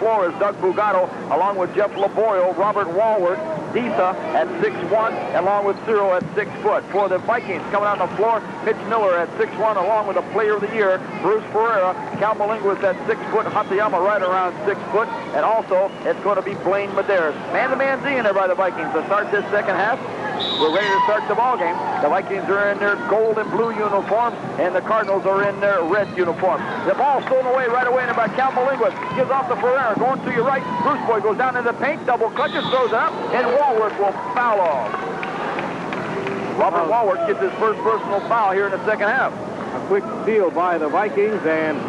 floor is Doug Bugato, along with Jeff Laborio, Robert Walworth, Disa at 6'1", along with Cyril at 6 foot. For the Vikings, coming on the floor, Mitch Miller at 6'1", along with the Player of the Year, Bruce Ferreira. Cal Malinguis at 6 foot, Hatayama right around 6 foot, and also it's going to be Blaine Medeiros. Man-to-man Z in there by the Vikings to start this second half. We're ready to start the ball game. The Vikings are in their gold and blue uniforms, and the Cardinals are in their red uniforms. The ball stolen away right away by Cal Malinguis. Gives off to Ferreira, going to your right. Bruce Boy goes down into the paint, double clutches, throws it up, and Walworth will foul off. Robert Walworth gets his first personal foul here in the second half. A quick steal by the Vikings, and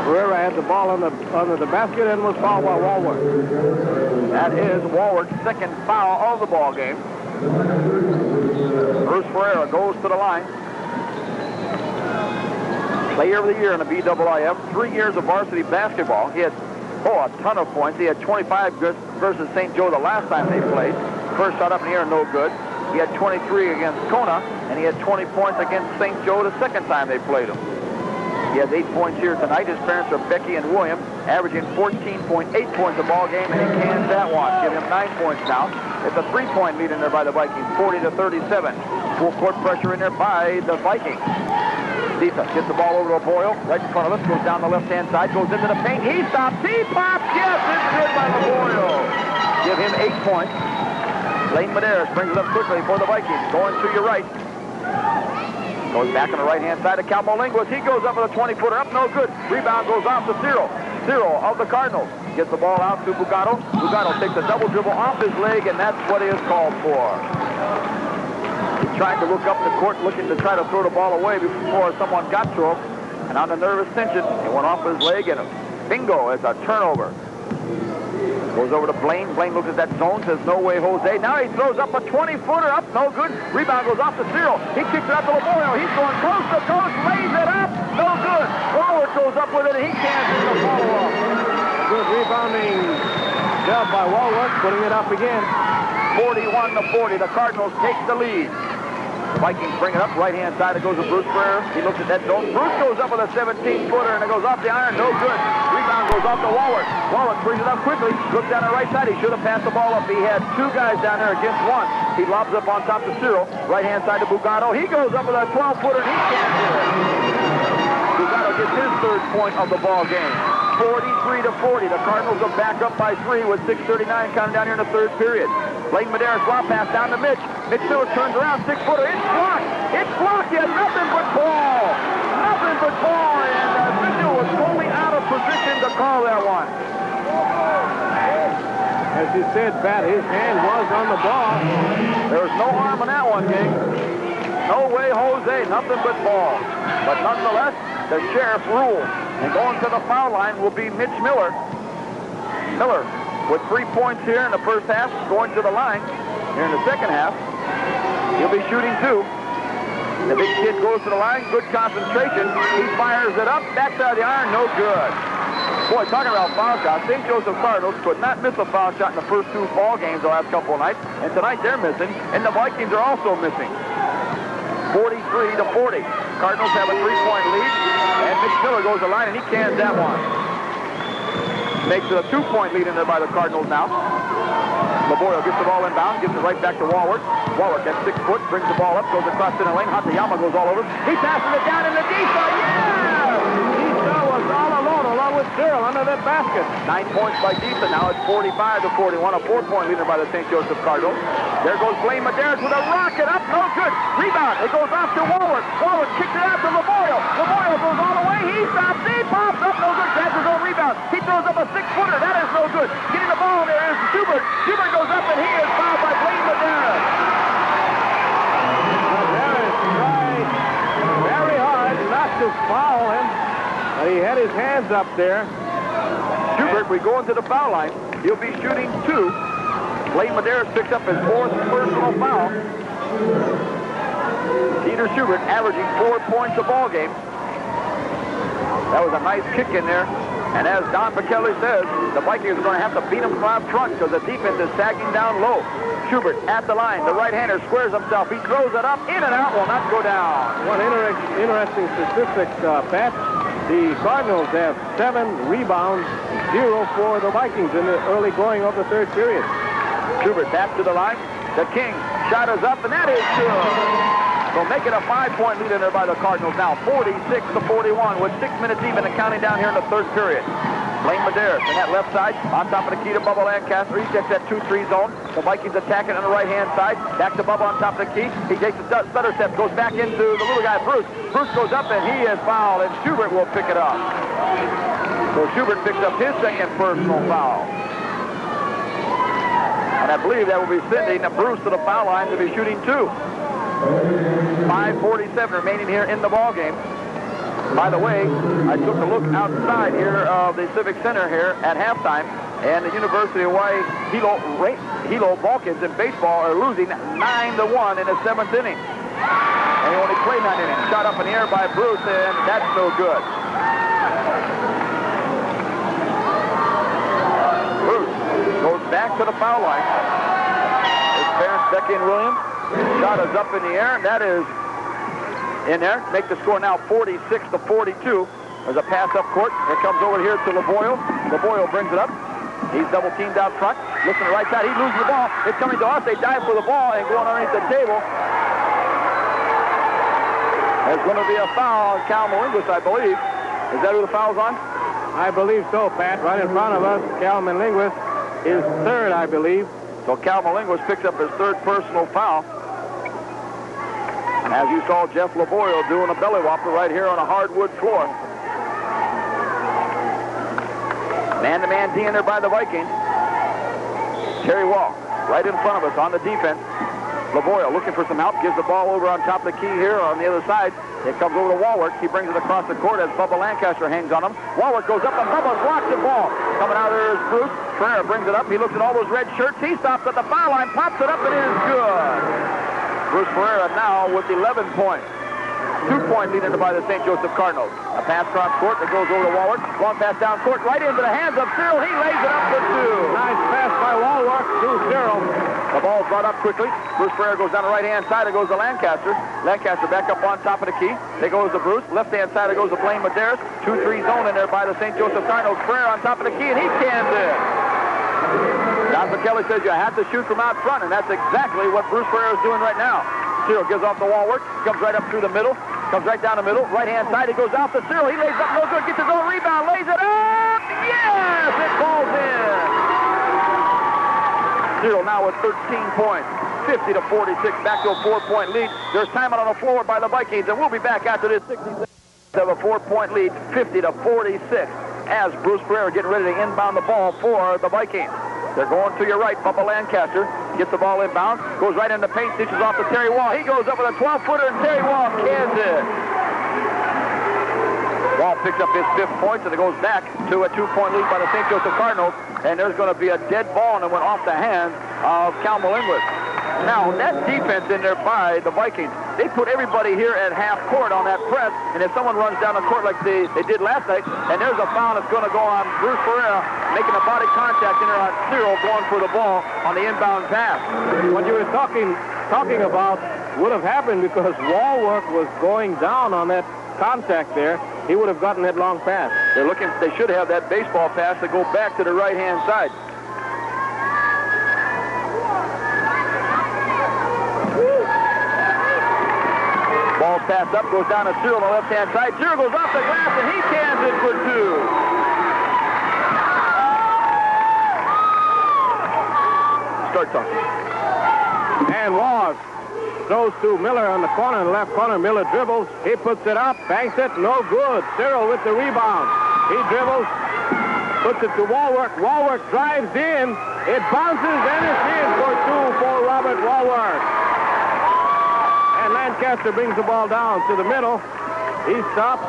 Ferreira had the ball under the basket and was fouled by Walworth. That is Walworth's second foul of the ball game. Bruce Ferreira goes to the line. Player of the Year in the BIIF. 3 years of varsity basketball. He had a ton of points. He had 25 versus St. Joe the last time they played. First shot up in the air, no good. He had 23 against Kona, and he had 20 points against St. Joe the second time they played him. He has 8 points here tonight. His parents are Becky and William, averaging 14.8 points a ball game, and he cans that one. Give him 9 points now. It's a 3-point lead in there by the Vikings, 40-37. Full court pressure in there by the Vikings. Disa gets the ball over to Boyle, right in front of us, goes down the left-hand side, goes into the paint. He stops, he pops, yes, it's good by Boyle. Give him 8 points. Blaine Medeiros brings it up quickly for the Vikings, going to your right. Goes back on the right-hand side of Cal Malinguis. He goes up with a 20-footer up, no good. Rebound goes off to Cyril. Cyril of the Cardinals gets the ball out to Bugato. Bugato takes a double dribble off his leg, and that's what he is called for. He tried to look up the court, looking to try to throw the ball away before someone got to him. And on the nervous tension, it went off his leg, and bingo, it's a turnover. Goes over to Blaine. Blaine looks at that zone, says, no way, Jose. Now he throws up a 20-footer up, no good. Rebound goes off to Cyril. He kicks it out to Laborio. He's going coast to coast, lays it up, no good. Walworth goes up with it, and he can't get the follow-up. Good rebounding job by Walworth, putting it up again. 41-40, the Cardinals take the lead. The Vikings bring it up, right-hand side, it goes to Bruce Ferreira. He looks at that zone. Bruce goes up with a 17-footer, and it goes off the iron, no good. Rebound goes off to Walworth. Walworth brings it up quickly, looks down the right side. He should have passed the ball up. He had 2 guys down there against 1. He lobs up on top to Cyril. Right-hand side to Bugato. He goes up with a 12-footer, and he can't do it. Bugato gets his 3rd point of the ball game. 43-40. The Cardinals are back up by 3 with 6:39 counting down here in the 3rd period. Blaine Medeiros swap pass down to Mitch. Mitch Miller turns around, 6-footer. It's blocked. It's blocked. He has nothing but ball. Nothing but ball. And Mitchell was totally out of position to call that one. As you said, Pat, his hand was on the ball. There was no harm on that one, gang. No way, Jose. Nothing but ball. But nonetheless, the sheriff rules. And going to the foul line will be Mitch Miller. Miller with 3 points here in the first half, going to the line here in the second half. He'll be shooting 2. The big kid goes to the line, good concentration. He fires it up, backside of the iron, no good. Boy, talking about foul shots, St. Joseph Cardinals could not miss a foul shot in the first 2 ball games the last couple of nights, and tonight they're missing, and the Vikings are also missing. 43-40. Cardinals have a 3-point lead, and Mitch Miller goes to the line, and he cans that one. Makes it a 2-point lead in there by the Cardinals now. Laborio gets the ball inbound, gives it right back to Walworth. Walworth at 6 foot, brings the ball up, goes across center lane. Hatayama goes all over. He passes it down in the Disa. Yeah! Disa was all alone, along with Cyril, under that basket. 9 points by Disa. Now it's 45-41. A 4-point leader by the St. Joseph Cardinals. There goes Blaine Medeiros with a rocket up, no good. Rebound. It goes off to Walworth. Walworth kicks it out to Laborio. Laborio goes all the way. He stops. He pops up, no good. Grabs his own rebound. He throws up a 6-footer. That is no good. Getting the ball there is Schubert. Schubert goes up, and he is fouled by Blaine Medeiros. Medeiros tried very hard not to foul him, but he had his hands up there. Schubert, we go into the foul line. He'll be shooting 2. Blaine Medeiros picks up his 4th personal foul. Peter Schubert averaging 4 points a ball game. That was a nice kick in there. And as Don McKelly says, the Vikings are going to have to beat them from out front because the defense is sagging down low. Schubert at the line. The right-hander squares himself. He throws it up, in and out, will not go down. One interesting statistic, Pat. The Cardinals have 7 rebounds 0 for the Vikings in the early going of the third period. Schubert back to the line. The King shot is up, and that is good. So make it a 5-point lead in there by the Cardinals now, 46-41 with 6 minutes even and counting down here in the third period. Blaine Medeiros in that left side, on top of the key to Bubba Lancaster. He takes that 2-3 zone. The Vikings attacking on the right-hand side. Back to Bubba on top of the key. He takes a stutter step, goes back into the little guy, Bruce. Bruce goes up, and he is fouled, and Schubert will pick it up. So Schubert picks up his second personal foul. And I believe that will be sending Bruce to the foul line to be shooting 2. 5:47 remaining here in the ball game. By the way, I took a look outside here of the Civic Center here at halftime, and the University of Hawaii Hilo Balkans in baseball are losing 9-1 in the 7th inning. And he only played 9 innings. Shot up in the air by Bruce, and that's no good. Bruce goes back to the foul line. There's Terrence, Becky, and Williams. Shot is up in the air, and that is in there. Make the score now 46-42. There's a pass up court. It comes over here to Lavoie. Lavoie brings it up. He's double teamed out front. Looking to the right side. He loses the ball. It's coming to us. They dive for the ball and going underneath the table. There's going to be a foul on Cal Malinguis, I believe. Is that who the foul's on? I believe so, Pat. Right in front of us, Cal Malinguis is third, I believe. So Cal Malinguis picks up his third personal foul. As you saw Jeff Lavoie doing a belly whopper right here on a hardwood floor. Man-to-man D in there by the Vikings. Terry Wall right in front of us on the defense. Lavoie looking for some help, gives the ball over on top of the key here on the other side. It comes over to Walworth. He brings it across the court as Bubba Lancaster hangs on him. Walworth goes up and Bubba blocks the ball. Coming out of there is Bruce. Ferreira brings it up. He looks at all those red shirts. He stops at the foul line, pops it up, and it is good. Bruce Ferreira now with 11 points. 2-point lead by the St. Joseph Cardinals. A pass cross court that goes over to Walworth. Long pass down court right into the hands of Cyril. He lays it up for 2. Nice pass by Walworth to Cyril. The ball's brought up quickly. Bruce Ferreira goes down the right-hand side. It goes to Lancaster. Lancaster back up on top of the key. It goes to Bruce. Left-hand side it goes to Blaine Medeiros. 2-3 zone in there by the St. Joseph Cardinals. Ferreira on top of the key, and he cans it. Don McKelly says you have to shoot from out front, and that's exactly what Bruce Ferreira is doing right now. Cyril gives off the Walworth, comes right up through the middle, comes right down the middle, right-hand side, he goes out to Cyril, he lays up no good, gets his own rebound, lays it up, yes, it falls in. Cyril now with 13 points, 50-46, back to a 4-point lead. There's time out on the floor by the Vikings, and we'll be back after this 66 of a 4-point lead, 50-46, as Bruce Ferreira getting ready to inbound the ball for the Vikings. They're going to your right. Bubba Lancaster gets the ball inbound, goes right into the paint, dishes off to Terry Wall. He goes up with a 12-footer, and Terry Wall cans it. Wall picks up his 5th point, and it goes back to a 2-point lead by the St. Joseph Cardinals. And there's going to be a dead ball, and it went off the hands of Cal Malinguis. Now, that defense in there by the Vikings, they put everybody here at half court on that press, and if someone runs down the court like they did last night, and there's a foul that's going to go on Bruce Ferreira, making a body contact in there on Cyril, going for the ball on the inbound pass. What you were talking about would have happened because Walworth was going down on that contact there. He would have gotten that long pass. They should have that baseball pass to go back to the right-hand side. Ball's passed up, goes down to Cyril on the left-hand side. Cyril goes off the glass, and he cans it for 2. Start talking. And Walsh throws to Miller on the corner, in the left corner. Miller dribbles. He puts it up, banks it, no good. Cyril with the rebound. He dribbles, puts it to Walworth. Walworth drives in. It bounces, and it's in for 2 for Robert Walworth. And Lancaster brings the ball down to the middle. He stops,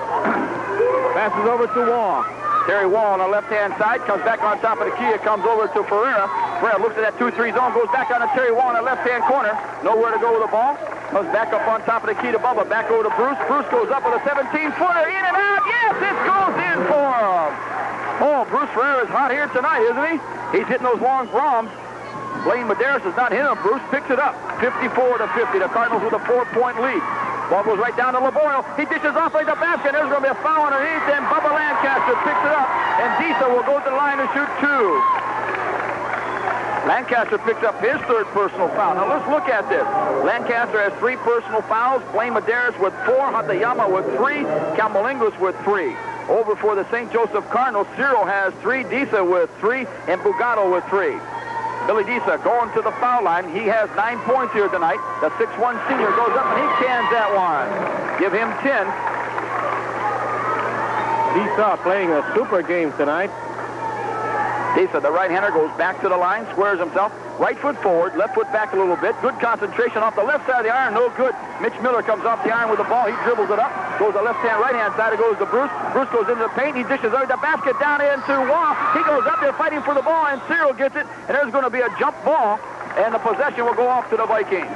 passes over to Wall. Terry Wall on the left-hand side, comes back on top of the key. It comes over to Ferreira. Ferreira looks at that 2-3 zone, goes back on to Terry Wall on the left-hand corner. Nowhere to go with the ball. Comes back up on top of the key to Bubba. Back over to Bruce. Bruce goes up with a 17-footer. In and out. Yes, it goes in for him. Oh, Bruce Ferreira is hot here tonight, isn't he? He's hitting those long bombs. Blaine Medeiros is not hitting him. Bruce picks it up. 54-50. The Cardinals with a 4-point lead. Ball goes right down to Laboyle. He dishes off like the basket. There's going to be a foul underneath, and Bubba Lancaster picks it up, and Disa will go to the line to shoot 2. Lancaster picks up his 3rd personal foul. Now let's look at this. Lancaster has 3 personal fouls. Blaine Medeiros with 4. Hatayama with 3. Calmalinguas with 3. Over for the St. Joseph Cardinals, Cyril has 3. Disa with 3. And Bugato with 3. Billy Disa going to the foul line. He has 9 points here tonight. The 6'1 senior goes up and he cans that one. Give him 10. Disa playing a super game tonight. Disa, the right-hander, goes back to the line, squares himself. Right foot forward, left foot back a little bit. Good concentration off the left side of the iron, no good. Mitch Miller comes off the iron with the ball. He dribbles it up. Goes the left-hand, right-hand side. It goes to Bruce. Bruce goes into the paint. He dishes out the basket down into Wall. He goes up there fighting for the ball, and Cyril gets it. And there's going to be a jump ball, and the possession will go off to the Vikings.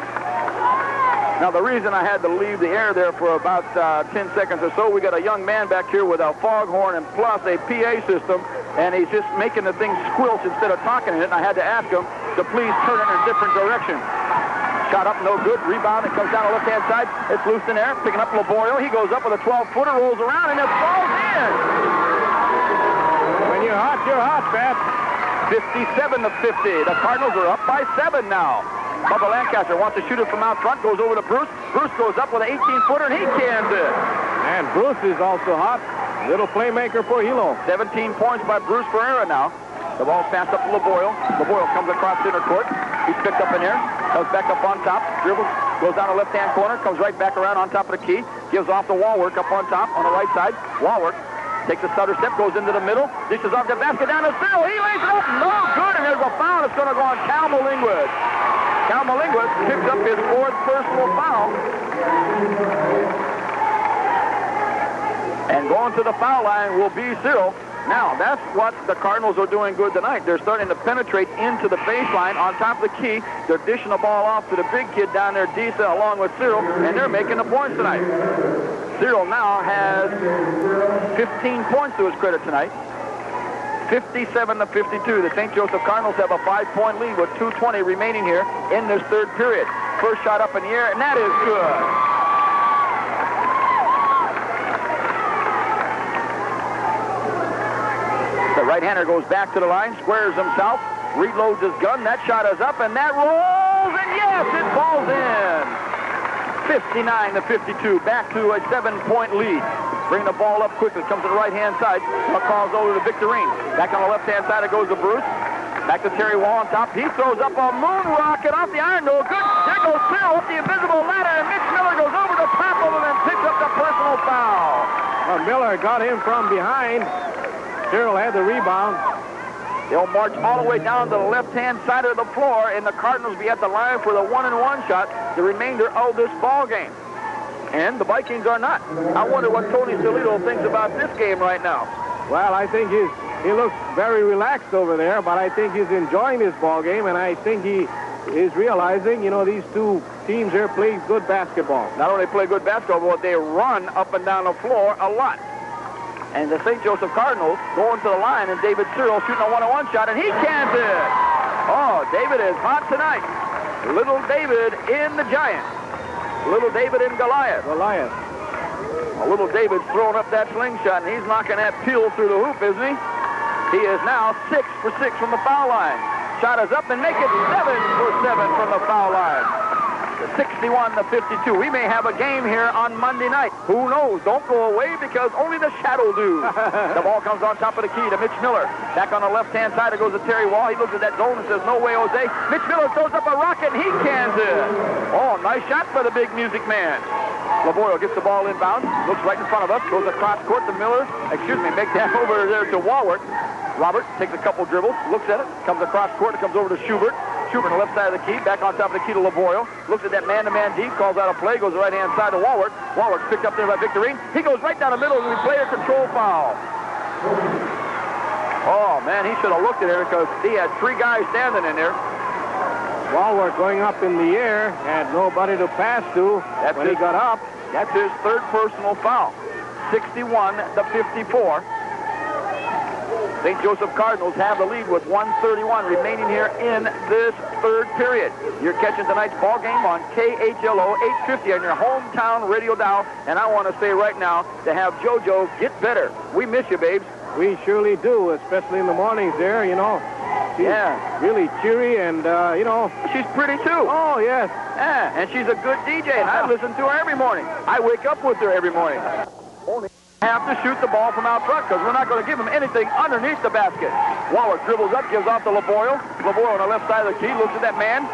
Now, the reason I had to leave the air there for about 10 seconds or so, we got a young man back here with a foghorn and plus a PA system, and he's just making the thing squelch instead of talking in it, and I had to ask him to please turn it in a different direction. Shot up, no good. Rebound, it comes down the left-hand side. It's loose in there, picking up Laboyle. He goes up with a 12-footer, rolls around, and it falls in. When you're hot, Pat. 57-50. The Cardinals are up by 7 now. Bubba Lancaster wants to shoot it from out front, goes over to Bruce. Bruce goes up with an 18-footer, and he cans it. And Bruce is also hot. Little playmaker for Hilo. 17 points by Bruce Ferreira now. The ball's passed up to Laboyle. Laboyle comes across center court. He's picked up in there. Comes back up on top. Dribbles. Goes down the left-hand corner. Comes right back around on top of the key. Gives off to Walwork up on top on the right side. Walwork takes a stutter step. Goes into the middle. Dishes off the basket down to Cyril. He lays it up. No good. And there's a foul. It's going to go on Calmalinguas. Calmalinguas picks up his 4th personal foul. And going to the foul line will be Cyril. Now, that's what the Cardinals are doing good tonight. They're starting to penetrate into the baseline on top of the key. They're dishing the ball off to the big kid down there, Disa, along with Cyril, and they're making the points tonight. Cyril now has 15 points to his credit tonight. 57-52. The St. Joseph Cardinals have a 5-point lead with 2:20 remaining here in this 3rd period. First shot up in the air, and that is good. The right-hander goes back to the line, squares himself, reloads his gun. That shot is up, and that rolls, and yes, it falls in. 59-52, back to a 7-point lead. Bring the ball up quickly, comes to the right-hand side. Calls over to Victorine. Back on the left-hand side, it goes to Bruce. Back to Terry Wall on top. He throws up a moon rocket off the iron, no good. There goes Cyril up the invisible ladder, and Mitch Miller goes over the top of him and picks up the personal foul. Well, Miller got him from behind. Cyril had the rebound. They'll march all the way down to the left-hand side of the floor, and the Cardinals be at the line for the 1-and-1 shot the remainder of this ball game. And the Vikings are not. I wonder what Tony Solito thinks about this game right now. Well, I think he looks very relaxed over there, but I think he's enjoying this ball game, and I think he is realizing, you know, these two teams here play good basketball. Not only play good basketball, but they run up and down the floor a lot. And the St. Joseph Cardinals going to the line, and David Cyril shooting a 1-on-1 shot, and he cans it. Oh, David is hot tonight. Little David in the Giant. Little David in Goliath. Well, little David's throwing up that slingshot, and he's knocking that peel through the hoop, isn't he? He is now 6 for 6 from the foul line. Shot is up, and make it 7 for 7 from the foul line. 61-52. We may have a game here on Monday night. Who knows? Don't go away because only the shadow do. The ball comes on top of the key to Mitch Miller. Back on the left-hand side, it goes to Terry Wall. He looks at that zone and says, no way, Jose. Mitch Miller throws up a rocket, and he cans it. Oh, nice shot for the big music man. Laboyle gets the ball inbound. Looks right in front of us. Goes across court to Miller. Make that over there to Walwork. Robert takes a couple dribbles, looks at it, comes across court, it comes over to Schubert. Schubert on the left side of the key, back on top of the key to Laboyle. Looks at that man-to-man deep, calls out a play, goes the right-hand side to Walwork. Walwork's picked up there by Victorine. He goes right down the middle, and we play a control foul. Oh, man, he should have looked at it because he had 3 guys standing in there. Walwork going up in the air, had nobody to pass to when he got up. That's his 3rd personal foul. 61-54. St. Joseph Cardinals have the lead with 1:31 remaining here in this third period. You're catching tonight's ball game on KHLO 850 on your hometown radio dial. And I want to say right now to have JoJo get better. We miss you, babes. We surely do, especially in the mornings there, you know. She's really cheery and, you know. She's pretty, too. Oh, yes. Yeah, and she's a good DJ, and I listen to her every morning. I wake up with her every morning. Only have to shoot the ball from out front because we're not going to give him anything underneath the basket. Waller dribbles up, gives off to LeBoyle. LeBoyle on the left side of the key, looks at that man,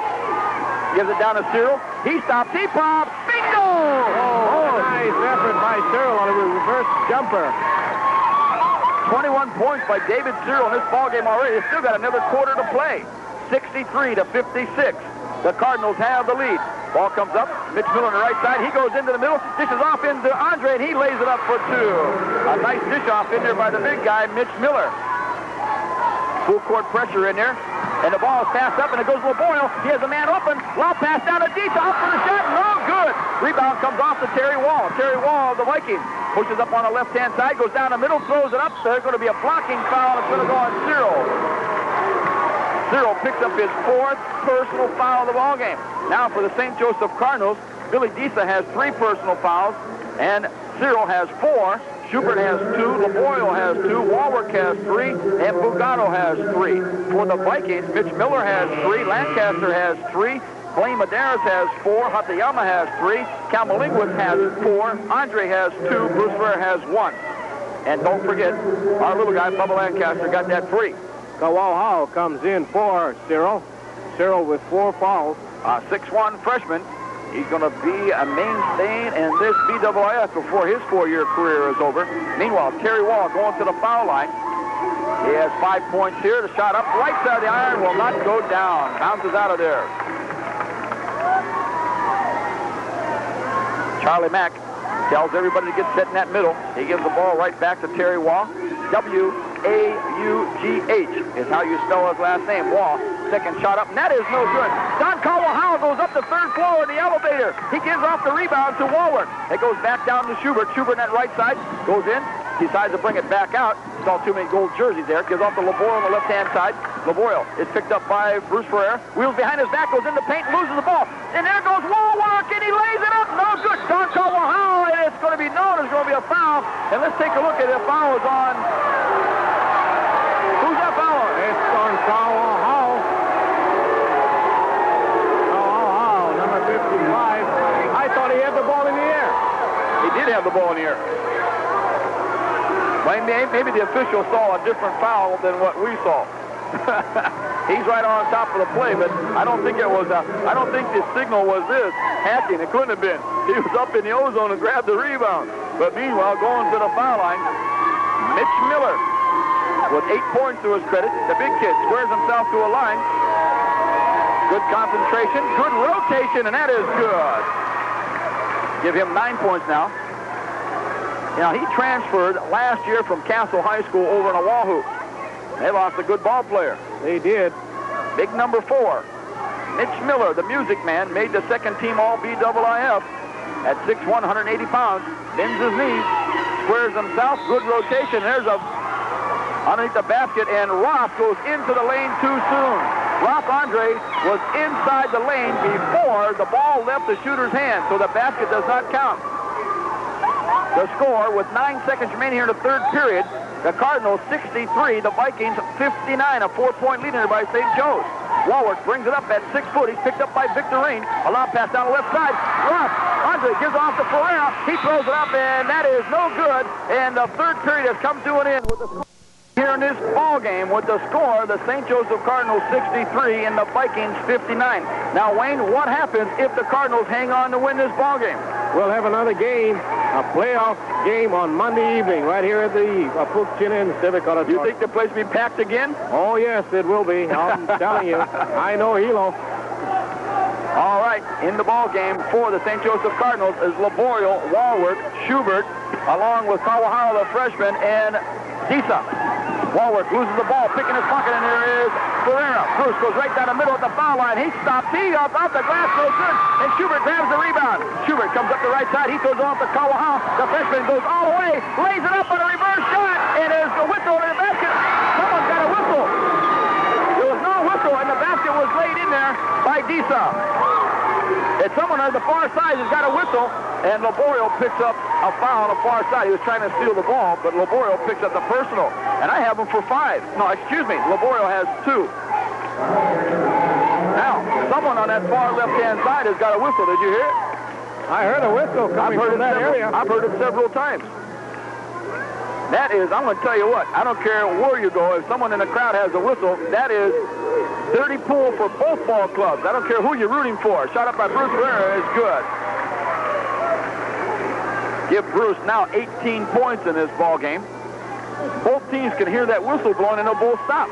gives it down to Cyril. He stops, he pops, bingo! Oh, nice effort by Cyril on a reverse jumper. 21 points by David Cyril in this ballgame already. They've still got another quarter to play. 63 to 56. The Cardinals have the lead. Ball comes up. Mitch Miller on the right side. He goes into the middle. Dishes off into Andre, and he lays it up for two. A nice dish off in there by the big guy, Mitch Miller. Full court pressure in there. And the ball is passed up, and it goes to LeBoyle. He has a man open. Lob pass down to Dita. Up for the shot. No good. Rebound comes off to Terry Wall. Terry Wall of the Vikings. Pushes up on the left-hand side. Goes down the middle. Throws it up. There's going to be a blocking foul. It's going to go on Cyril. Cyril picks up his fourth personal foul of the ballgame. Now for the St. Joseph Cardinals, Billy Disa has 3 personal fouls, and Cyril has 4. Schubert has 2, LeBoyle has 2, Walwork has 3, and Bugato has 3. For the Vikings, Mitch Miller has 3, Lancaster has 3, Blaine Medeiros has 4, Hatayama has 3, Kamalingwood has 4, Andre has 2, Bruce Ferrer has 1. And don't forget, our little guy, Bubba Lancaster, got that free. Kawauhau comes in for Cyril. Cyril with 4 fouls. 6'1" freshman. He's going to be a mainstay in this BIIF before his 4-year career is over. Meanwhile, Terry Wall going to the foul line. He has 5 points here. The shot up right side of the iron will not go down. Bounces out of there. Charlie Mack tells everybody to get set in that middle. He gives the ball right back to Terry Wall. W-A-U-G-H is how you spell his last name, Wall. Second shot up, and that is no good. Don Kawauhau goes up the third floor in the elevator. He gives off the rebound to Walworth. It goes back down to Schubert. Schubert on that right side goes in, decides to bring it back out. Saw too many gold jerseys there. Gives off to LeBoyle on the left-hand side. LeBoyle is picked up by Bruce Ferrer. Wheels behind his back, goes in the paint, loses the ball. And there goes Walworth, and he lays it up. No good. Don Kawauhau, and it's going to be known there's going to be a foul. And let's take a look at it. The foul is on. Who's that foul on? It's on Kawauhau. Kawauhau, number 55. I thought he had the ball in the air. He did have the ball in the air. Maybe the official saw a different foul than what we saw. He's right on top of the play, but I don't think it was. I don't think the signal was this hacking. It couldn't have been. He was up in the ozone and grabbed the rebound. But meanwhile, going to the foul line, Mitch Miller with 8 points to his credit. The big kid squares himself to a line. Good concentration, good rotation, and that is good. Give him 9 points now. Now, he transferred last year from Castle High School over in Oahu. They lost a good ball player. They did. Big number 4. Mitch Miller, the music man, made the second team all BIIF at 6'1", 180 pounds. Bends his knees, squares himself, good rotation. There's a underneath the basket, and Roth goes into the lane too soon. Roth Andre was inside the lane before the ball left the shooter's hand, so the basket does not count. The score, with 9 seconds remaining here in the third period, the Cardinals 63, the Vikings 59, a 4-point lead here by St. Joe's. Walworth brings it up at 6 foot. He's picked up by Victor Rain. A lob pass down the left side. Roth Andre gives off to Ferreira. He throws it up, and that is no good. And the third period has come to an end with the score here in this ball game. With the score, the St. Joseph Cardinals 63 and the Vikings 59. Now, Wayne, what happens if the Cardinals hang on to win this ball game? We'll have another game, a playoff game on Monday evening right here at the Puchinen Civic Auditorium. You think the place will be packed again? Oh, yes, it will be. I'm telling you. I know Hilo. All right, in the ball game for the St. Joseph Cardinals is LeBoyle, Walworth, Schubert, along with Kawauhau, the freshman, and Disa. Walworth loses the ball, picking his pocket, and there is Ferreira. Bruce goes right down the middle at the foul line. He stops. He off the glass, no good. And Schubert grabs the rebound. Schubert comes up the right side. He throws it off to Kawauhau. The freshman goes all the way, lays it up on a reverse shot, and is the whistle in the basket. Disa. It's someone on the far side has got a whistle, and Laborio picks up a foul on the far side. He was trying to steal the ball, but Laborio picks up the personal. And I have him for 5. No, excuse me. Laborio has 2. Now, someone on that far left-hand side has got a whistle. Did you hear it? I heard a whistle coming from that area. I've heard it several times. That is, I'm going to tell you what, I don't care where you go, if someone in the crowd has a whistle, that is dirty pool for both ball clubs. I don't care who you're rooting for. Shot up by Bruce Ferreira is good. Give Bruce now 18 points in this ball game. Both teams can hear that whistle blowing and they'll both stop.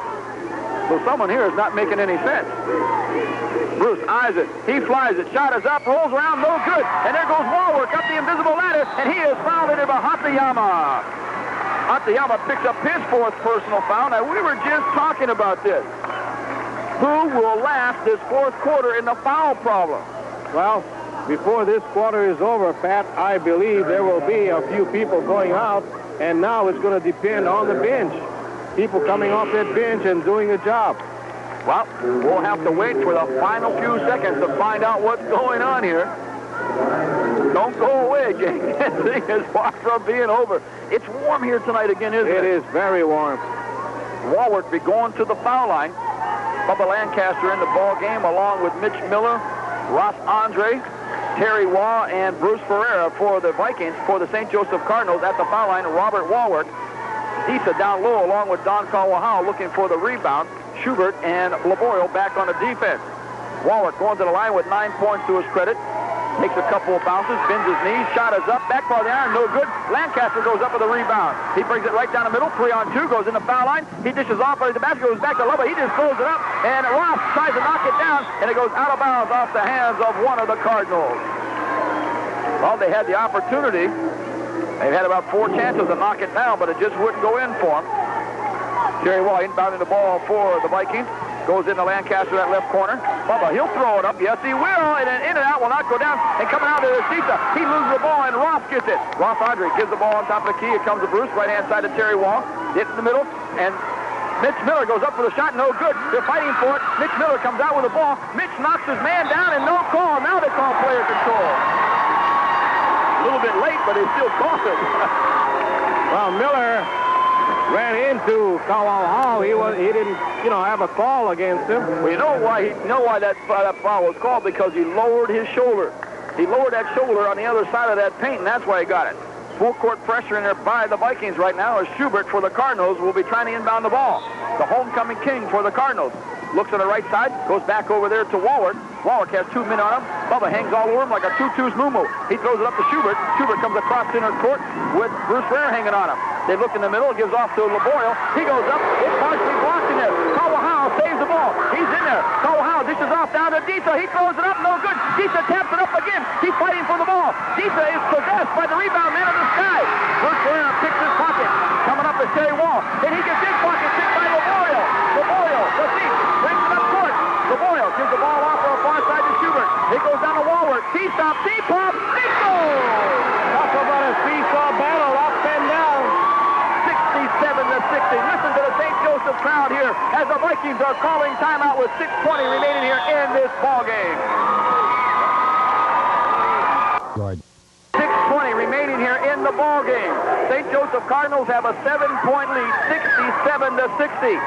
So someone here is not making any sense. Bruce eyes it. He flies it. Shot is up, rolls around, no good. And there goes Walwork up the invisible ladder, and he is fouled into Hatayama. Hatayama picks up his 4th personal foul. Now, we were just talking about this. Who will last this 4th quarter in the foul problem? Well, before this quarter is over, Pat, I believe there will be a few people going out, and now it's going to depend on the bench. People coming off that bench and doing the job. Well, we'll have to wait for the final few seconds to find out what's going on here. Don't go away, gang. This thing is far from being over. It's warm here tonight again, isn't it? It is very warm. Walwork be going to the foul line. Bubba Lancaster in the ball game along with Mitch Miller, Ross Andre, Terry Waugh, and Bruce Ferreira for the Vikings. For the St. Joseph Cardinals at the foul line, Robert Walwork. Disa down low along with Don Kawahau looking for the rebound. Schubert and Laborio back on the defense. Walwork going to the line with 9 points to his credit. Takes a couple of bounces, bends his knees, shot is up, back part of the iron, no good. Lancaster goes up with a rebound. He brings it right down the middle, 3-on-2, goes in the foul line. He dishes off, but the basket goes back to Lubba. He just throws it up, and Ross tries to knock it down, and it goes out of bounds off the hands of one of the Cardinals. Well, they had the opportunity. They had about 4 chances to knock it down, but it just wouldn't go in for them. Terry Waugh inbounding the ball for the Vikings. Goes into Lancaster, that left corner. Bubba, he'll throw it up. Yes, he will. And then in and out will not go down. And coming out to Disa, he loses the ball, and Ross gets it. Ross Andre gives the ball on top of the key. It comes to Bruce, right-hand side to Terry Waugh. Hits in the middle, and Mitch Miller goes up for the shot. No good. They're fighting for it. Mitch Miller comes out with the ball. Mitch knocks his man down, and no call. Now they call player control. A little bit late, but they still caught it. Well, Miller ran into Kawahau. He didn't, have a call against him. Well, you know why that foul was called? Because he lowered his shoulder. He lowered that shoulder on the other side of that paint, and that's why he got it. Full court pressure in there by the Vikings right now as Schubert for the Cardinals will be trying to inbound the ball. The homecoming king for the Cardinals. Looks on the right side, goes back over there to Walwork. Walwork has 2 men on him. Bubba hangs all over him like a tutu's moo-moo. He throws it up to Schubert. Schubert comes across center court with Bruce Ferreira hanging on him. They look in the middle, gives off to Laborio. He goes up, it's partially blocked in there. Kawahau saves the ball. He's in there. Kawahau dishes off down to Disa. He throws it up, no good. Disa taps it up again. He's fighting for the ball. Disa is possessed by the rebound man of the sky. Bruce Ferreira picks his pocket. Coming up is Terry Waugh. And he gets his pocket picked by Laborio. Laborio, let's see, brings it up court. Laborio gives the ball off on the far side to Schubert. It goes down to Walwork. T-stop, T-pop, Nico! Talk about a seesaw battle up and down. 67-60. Listen to the St. Joseph crowd here as the Vikings are calling timeout with 6:20 remaining here in this ball game. 6:20 remaining here in the ball game. St. Joseph Cardinals have a 7-point lead, 67-60.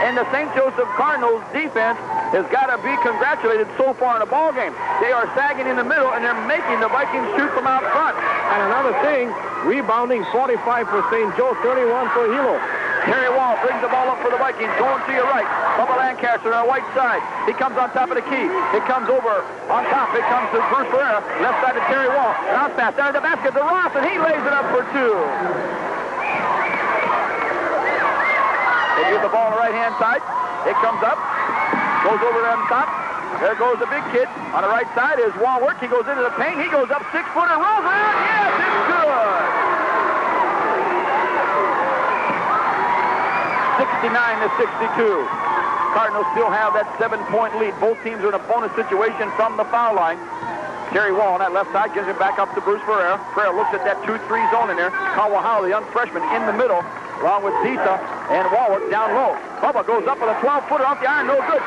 And the St. Joseph Cardinals defense has got to be congratulated so far in the ball game. They are sagging in the middle, and they're making the Vikings shoot from out front. And another thing, rebounding 45 for St. Joe, 31 for Hilo. Terry Waugh brings the ball up for the Vikings, going to your right. Bubba Lancaster on the right side. He comes on top of the key. It comes over on top. It comes to Bruce Ferreira. Left side to Terry Waugh. Bounce pass down to the basket to Ross, and he lays it up for 2. They give the ball on the right-hand side. It comes up. Goes over on top. There goes the big kid. On the right side is Walwork. He goes into the paint. He goes up 6-footer. Rolls around. Yes, it's good. 69-62. Cardinals still have that 7-point lead. Both teams are in a bonus situation from the foul line. Terry Waugh on that left side gives it back up to Bruce Ferreira. Ferreira looks at that 2-3 zone in there. Kawahau, the young freshman, in the middle, along with Disa and Walwork down low. Bubba goes up with a 12-footer off the iron, no good.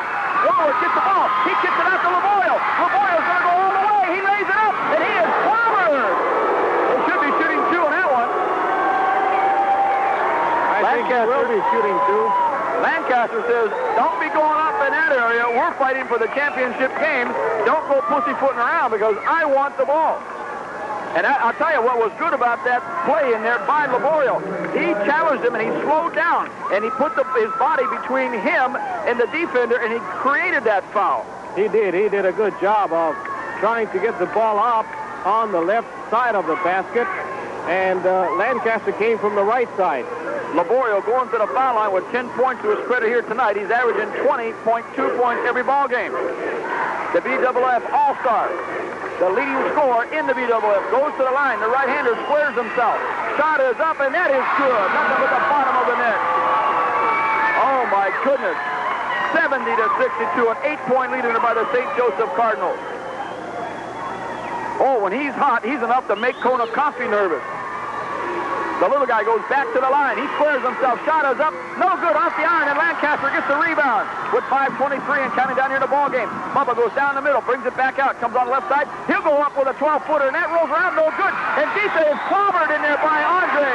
Wallace gets the ball. He kicks it out to Laboyle. Laboyle's going to go all the way. He lays it up, and he is clobbered. They should be shooting 2 on that one. I think he will be shooting 2. Lancaster says, don't be going up in that area. We're fighting for the championship game. Don't go pussyfooting around because I want the ball. And I'll tell you what was good about that play in there by Laboyle. He challenged him and he slowed down and he put his body between him and the defender and he created that foul. He did. He did a good job of trying to get the ball up on the left side of the basket, and Lancaster came from the right side. Laboyle going to the foul line with 10 points to his credit here tonight. He's averaging 20.2 points every ball game. The BIIF All-Star, the leading scorer in the BIIF, goes to the line. The right-hander squares himself. Shot is up, and that is good. Nothing but the bottom of the net. Oh, my goodness. 70-62, an 8-point lead by the St. Joseph Cardinals. Oh, when he's hot, he's enough to make Kona Coffee nervous. The little guy goes back to the line. He squares himself. Shot is up. No good off the iron, and Lancaster gets the rebound with 5:23 and counting down here in the ball game. Bubba goes down the middle, brings it back out, comes on the left side. He'll go up with a 12-footer, and that rolls around. No good. And Disa is clobbered in there by Andre.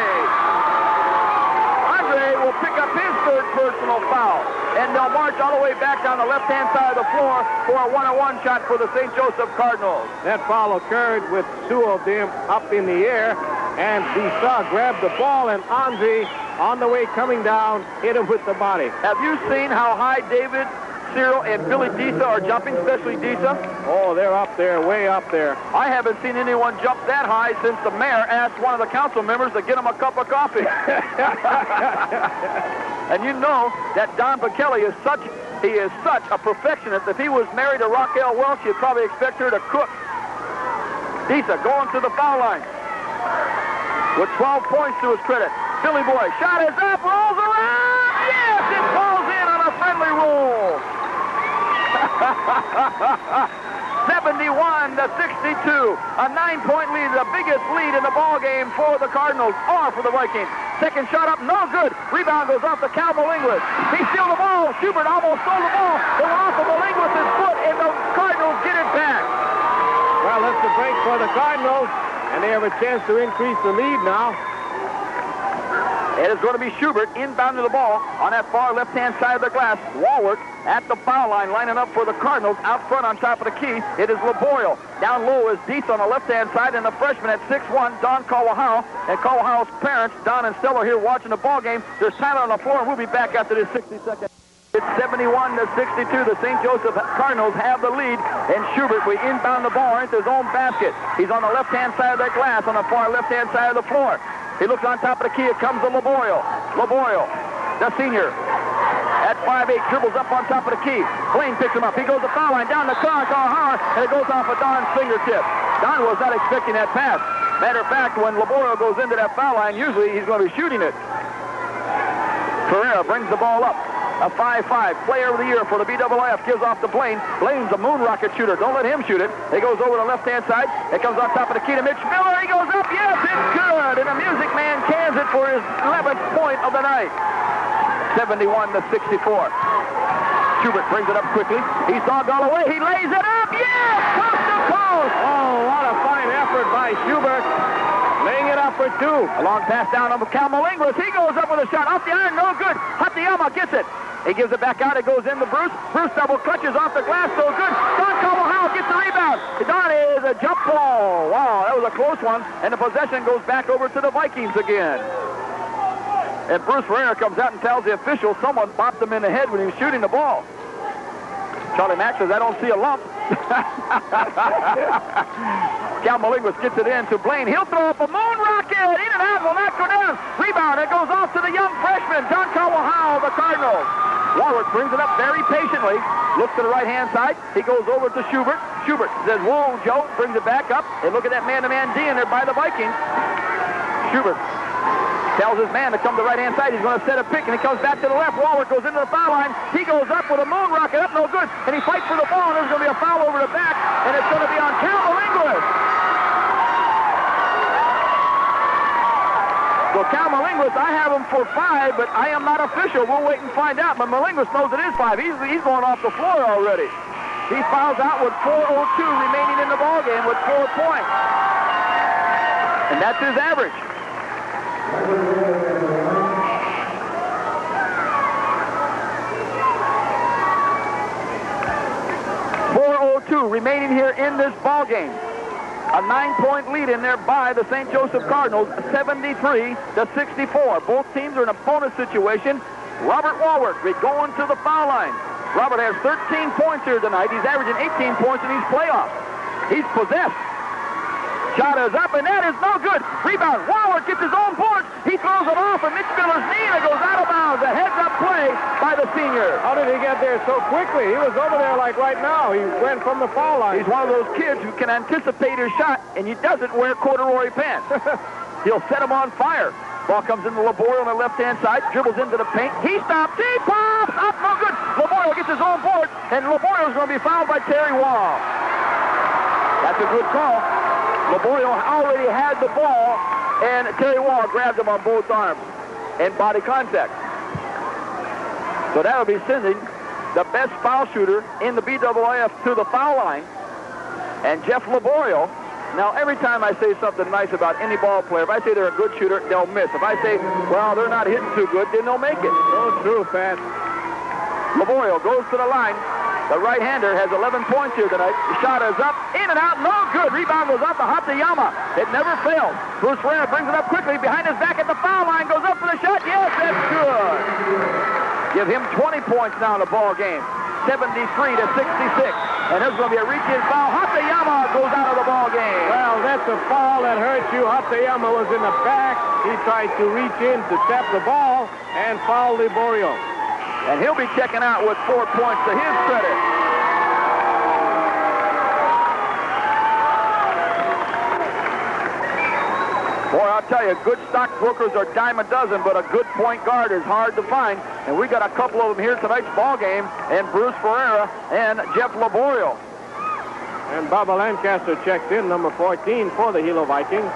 Andre will pick up his third personal foul, and they'll march all the way back down the left-hand side of the floor for a 1-on-1 shot for the St. Joseph Cardinals. That foul occurred with 2 of them up in the air. And Disa grabbed the ball, and Andre, on the way coming down, hit him with the body. Have you seen how high David, Cyril, and Billy Disa are jumping, especially Disa? Oh, they're up there, way up there. I haven't seen anyone jump that high since the mayor asked one of the council members to get him a cup of coffee. And you know that Don Bekele is such a perfectionist. If he was married to Raquel Welch, you'd probably expect her to cook. Disa going to the foul line with 12 points to his credit. Billy Boy, shot is up, rolls around. Yes, it falls in on a friendly roll. 71-62, a 9-point lead, the biggest lead in the ball game for the Cardinals or for the Vikings. Second shot up, no good. Rebound goes off to Cal Malinglis. He steals the ball. Schubert almost stole the ball. It went off of Malinglis' foot, and the Cardinals get it back. Well, that's the break for the Cardinals. And they have a chance to increase the lead now. It is going to be Schubert inbounding the ball on that far left-hand side of the glass. Walworth at the foul line lining up for the Cardinals. Out front on top of the key, it is Laboyle. Down low is Dietz on the left-hand side, and the freshman at 6'1", Don Kawahau. And Kawahao's parents, Don and Stella, here watching the ball game. There's Tyler on the floor, and we'll be back after this 60-second. It's 71-62. The St. Joseph Cardinals have the lead, and Schubert, we inbound the ball into his own basket. He's on the left-hand side of that glass, on the far left-hand side of the floor. He looks on top of the key. It comes to Laboyle. Laboyle, the senior, at 5'8", dribbles up on top of the key. Blaine picks him up. He goes to foul line, down the car, and it goes off of Don's fingertip. Don was not expecting that pass. Matter of fact, when Laboyle goes into that foul line, usually he's going to be shooting it. Ferreira brings the ball up. A 5'5", player of the year for the BIIF, gives off to Blaine. Blaine's a moon rocket shooter. Don't let him shoot it. It goes over the left-hand side. It comes on top of the key to Mitch Miller. He goes up. Yes, it's good. And the Music Man cans it for his 11th point of the night. 71-64. Schubert brings it up quickly. He's dogged all the way. He lays it up. Yes, coast to coast. Oh, what a fine effort by Schubert. Laying it up for 2. A long pass down on Cal Malinglis. He goes up with a shot. Off the iron, no good. Hatayama gets it. He gives it back out. It goes into Bruce. Bruce double clutches off the glass. So good. Don Kawahau gets the rebound. Don is a jump ball. Wow, that was a close one. And the possession goes back over to the Vikings again. And Bruce Ferreira comes out and tells the official someone bopped him in the head when he was shooting the ball. Charlie Mack says, I don't see a lump. Cal Malinglis gets it in to Blaine. He'll throw up a moon rocket. In and out, will not go down. Rebound. It goes off to the young freshman, Don Kawahau, the Cardinals. Warwick brings it up very patiently. Looks to the right-hand side. He goes over to Schubert. Schubert says, whoa, Joe. Brings it back up. And look at that man-to-man D in there by the Vikings. Schubert tells his man to come to the right-hand side. He's going to set a pick, and he comes back to the left. Walworth goes into the foul line. He goes up with a moon rocket, up no good. And he fights for the ball, and there's going to be a foul over the back, and it's going to be on Cal Malinglis. So Cal Malinguis, I have him for 5, but I am not official. We'll wait and find out. But Malinguis knows it is 5. He's going off the floor already. He fouls out with 4:02 remaining in the ballgame with 4 points. And that's his average. 4:02 remaining here in this ball game. A 9-point lead in there by the St. Joseph Cardinals, 73-64. Both teams are in a bonus situation. Robert Walworth going to the foul line. Robert has 13 points here tonight. He's averaging 18 points in these playoffs. He's possessed. Shot is up, and that is no good. Rebound. Walworth gets his own board. He throws it off, and Mitch Miller's knee, and it goes out of bounds. A heads-up play by the senior. How did he get there so quickly? He was over there like right now. He went from the foul line. He's one of those kids who can anticipate his shot, and he doesn't wear corduroy pants. He'll set him on fire. Ball comes into Laborio on the left-hand side, dribbles into the paint. He stops. He pops. Up, no good. Laborio gets his own board, and Laborio's going to be fouled by Terry Wall. That's a good call. Laborio already had the ball, and Terry Wall grabbed him on both arms and body contact. So that would be sending the best foul shooter in the BIIF to the foul line. And Jeff Laborio, now every time I say something nice about any ball player, if I say they're a good shooter, they'll miss. If I say, well, they're not hitting too good, then they'll make it. So true, Pat. Laborio goes to the line. The right-hander has 11 points here tonight. The shot is up, in and out, no good. Rebound goes up to Hatayama. It never fails. Bruce Ferreira brings it up quickly behind his back at the foul line. Goes up for the shot. Yes, that's good. Give him 20 points now in the ball game. 73-66. And there's going to be a reach-in foul. Hatayama goes out of the ball game. Well, that's a foul that hurt you. Hatayama was in the back. He tried to reach in to tap the ball and foul Laborio. And he'll be checking out with 4 points to his credit. Boy, I'll tell you, good stockbrokers are dime a dozen, but a good point guard is hard to find. And we got a couple of them here tonight's ball game, and Bruce Ferreira and Jeff Laborio. And Bubba Lancaster checks in, number 14 for the Hilo Vikings.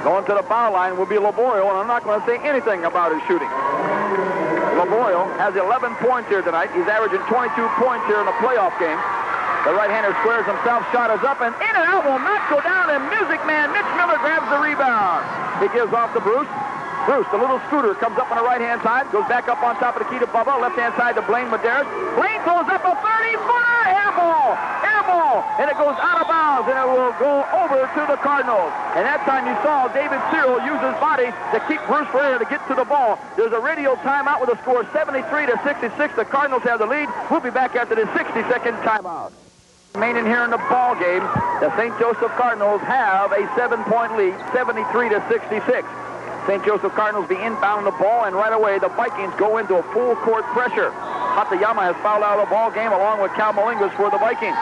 Going to the foul line will be Laborio, and I'm not going to say anything about his shooting. Laborio has 11 points here tonight. He's averaging 22 points here in the playoff game. The right-hander squares himself. Shot is up, and in and out will not go down, and Music Man Mitch Miller grabs the rebound. He gives off to Bruce. Bruce, the little scooter, comes up on the right-hand side, goes back up on top of the key to Bubba. Left-hand side to Blaine Medeiros. Blaine throws up a 30-footer. Air ball! Air ball! And it goes out of bounds, and it will go over to the Cardinals. And that time you saw David Cyril use his body to keep Bruce Ferreira to get to the ball. There's a radio timeout with a score 73-66. The Cardinals have the lead. We'll be back after this 60-second timeout. Remaining here in the ball game, the St. Joseph Cardinals have a 7-point lead, 73-66. St. Joseph Cardinals be inbound the ball, and right away the Vikings go into a full court pressure. Hatayama has fouled out of the ball game along with Cal Malinguis for the Vikings.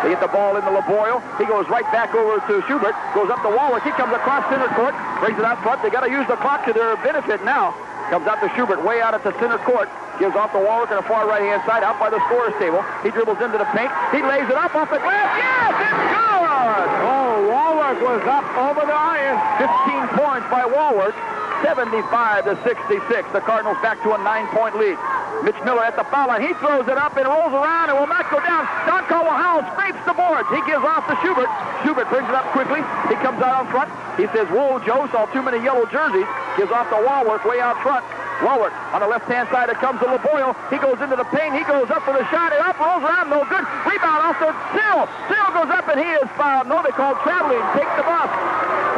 They get the ball into Laborio. He goes right back over to Schubert, goes up to Walworth. He comes across center court, brings it out front. They got to use the clock to their benefit now. Comes out to Schubert, way out at the center court. Gives off to Walworth on the far right-hand side, out by the scorer's table. He dribbles into the paint. He lays it up off the glass. Yes, it's good! Oh, Walworth was up over the iron. 15 points by Walworth. 75-66. The Cardinals back to a 9-point lead. Mitch Miller at the foul line. He throws it up and rolls around and will not go down. Don Caldwell scrapes the boards. He gives off to Schubert. Schubert brings it up quickly. He comes out on front. He says, whoa, Joe, saw too many yellow jerseys. Gives off to Walworth way out front. Walworth on the left-hand side. It comes to Laborio. He goes into the paint. He goes up for the shot. It up, rolls around, no good. Rebound off to Cyril. Cyril goes up and he is fouled. No, they call traveling. Take the bus.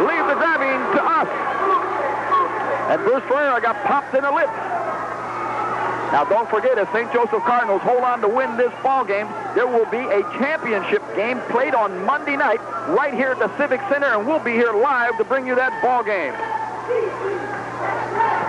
Leave the grabbing to us. And Bruce Ferreira got popped in the lips. Now, don't forget, if St. Joseph Cardinals hold on to win this ball game, there will be a championship game played on Monday night right here at the Civic Center, and we'll be here live to bring you that ball game.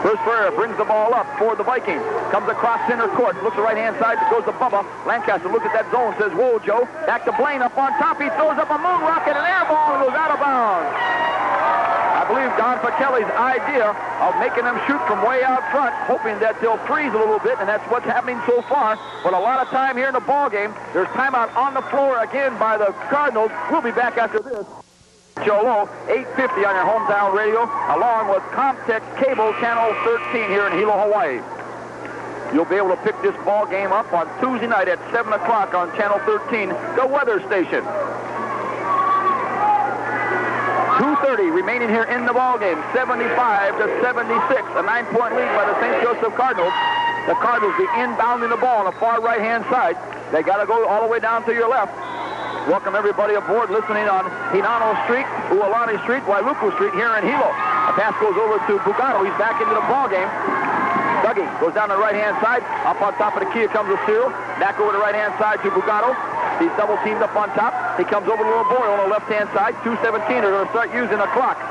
Bruce Ferreira brings the ball up for the Vikings. Comes across center court. Looks the right-hand side. Goes to Bubba. Lancaster looks at that zone. Says, whoa, Joe. Back to Blaine up on top. He throws up a moon rocket, an air ball, and goes out of bounds. I believe Don Kelly's idea of making them shoot from way out front, hoping that they'll freeze a little bit, and that's what's happening so far. But a lot of time here in the ball game. There's timeout on the floor again by the Cardinals. We'll be back after this. Cholo, 850 on your hometown radio, along with Comtech Cable Channel 13 here in Hilo, Hawaii. You'll be able to pick this ball game up on Tuesday night at 7 o'clock on Channel 13, the weather station. 2:30 remaining here in the ball game, 75-76, a 9-point lead by the St. Joseph Cardinals. The Cardinals be inbounding the ball on the far right-hand side. They got to go all the way down to your left. Welcome everybody aboard listening on Hinano Street, Uolani Street, Wailuku Street here in Hilo. A pass goes over to Bugato. He's back into the ball game. Dougie goes down the right-hand side. Up on top of the key comes a Cyril. Back over the right-hand side to Bugato. He's double teamed up on top. He comes over to Boyle on the left-hand side. 2:17 are going to start using the clock.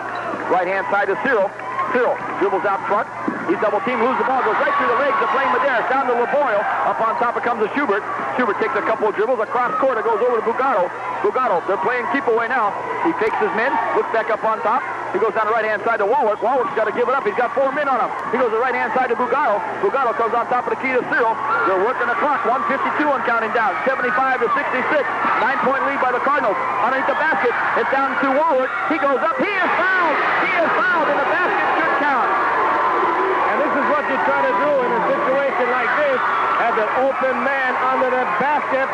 Right-hand side to Cyril. Cyril dribbles out front. He's double teamed, loses the ball, goes right through the legs of Blaine Medeiros, down to LeBoyle. Up on top it comes to Schubert. Schubert takes a couple of dribbles across court. It goes over to Bugato. Bugato, they're playing keep away now. He fakes his men, looks back up on top. He goes down the right-hand side to Walworth. Walworth's got to give it up. He's got 4 men on him. He goes to the right-hand side to Bugato. Bugato comes on top of the key to Cyril. They're working the clock. 1:52 and counting down. 75-66. 9-point lead by the Cardinals. Underneath the basket, it's down to Walworth. He goes up. He is fouled. He is fouled, and the basket should count. And this is what you try to do in a situation like this. Have an open man under the basket.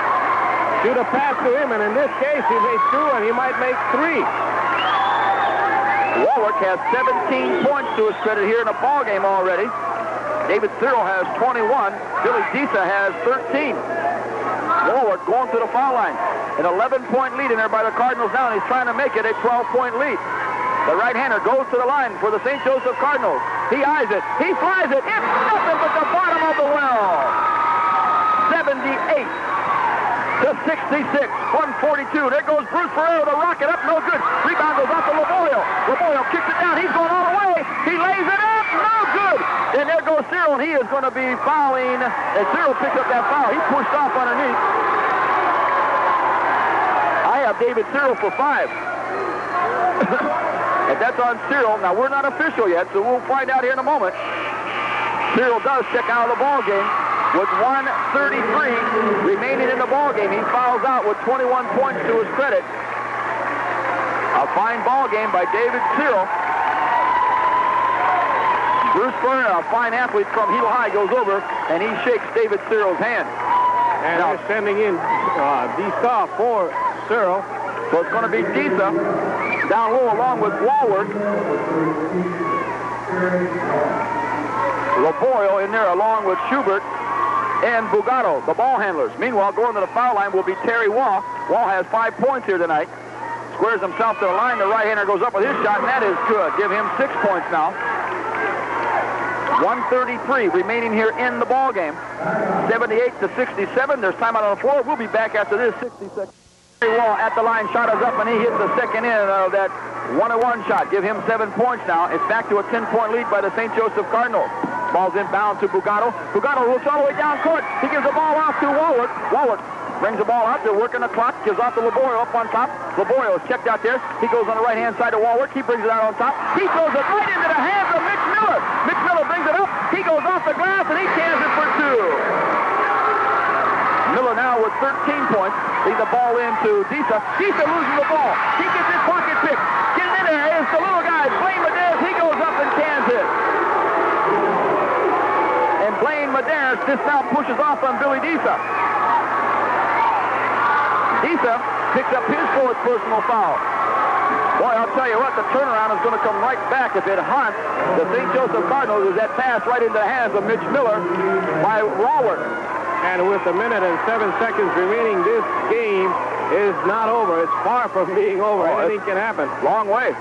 Shoot a pass to him, and in this case, he made 2, and he might make 3. Walworth has 17 points to his credit here in the ball game already. David Cyril has 21. Billy Disa has 13. Walworth going to the foul line. An 11-point lead in there by the Cardinals now, and he's trying to make it a 12-point lead. The right-hander goes to the line for the St. Joseph Cardinals. He eyes it. He flies it. It's nothing but the bottom of the well. 78-66. 142. There goes Bruce Ferrero to rock it up. No good. Rebound goes off to LeBoyle. LeBoyle kicks it down. He's going all the way. He lays it up. No good. And there goes Cyril, and he is going to be fouling. And Cyril picks up that foul. He pushed off underneath. I have David Cyril for 5. And that's on Cyril. Now, we're not official yet, so we'll find out here in a moment. Cyril does check out of the ball game with 1:33 remaining in the ball game. He fouls out with 21 points to his credit. A fine ball game by David Cyril. Bruce Ferrer, a fine athlete from Hilo High, goes over and he shakes David Cyril's hand. And now, they're sending in Disa for Cyril. So it's going to be Disa down low along with Walworth. LeBoyle in there along with Schubert and Bugato, the ball handlers. Meanwhile, going to the foul line will be Terry Wall. Wall has 5 points here tonight. Squares himself to the line. The right-hander goes up with his shot, and that is good. Give him 6 points now. 1:33 remaining here in the ball game. 78-67. There's time out on the floor. We'll be back after this. 60 seconds. Terry Wall at the line. Shot is up, and he hits the second in of that 1-1 shot. Give him 7 points now. It's back to a 10-point lead by the St. Joseph Cardinals. Ball's inbound to Bugato. Bugato looks all the way down court. He gives the ball off to Walworth. Walworth brings the ball out. They're working the clock. Gives off to LeBoyle up on top. LeBoyle is checked out there. He goes on the right-hand side to Walworth. He brings it out on top. He throws it right into the hands of Mitch Miller. Mitch Miller brings it up. He goes off the glass, and he cans it for 2. Miller now with 13 points. Leads the ball into Disa. Disa loses the ball. He gets his pocket pick. Getting in there is the little guy, Blaine Medeiros. He goes up and cans it. And Blaine Medeiros just now pushes off on Billy Disa. Disa picks up his 4th personal foul. Boy, I'll tell you what, the turnaround is going to come right back if it haunts the St. Joseph Cardinals as that pass right into the hands of Mitch Miller by Walworth. And with 1 minute and 7 seconds remaining, this game is not over. It's far from being over. Anything can happen. Long way.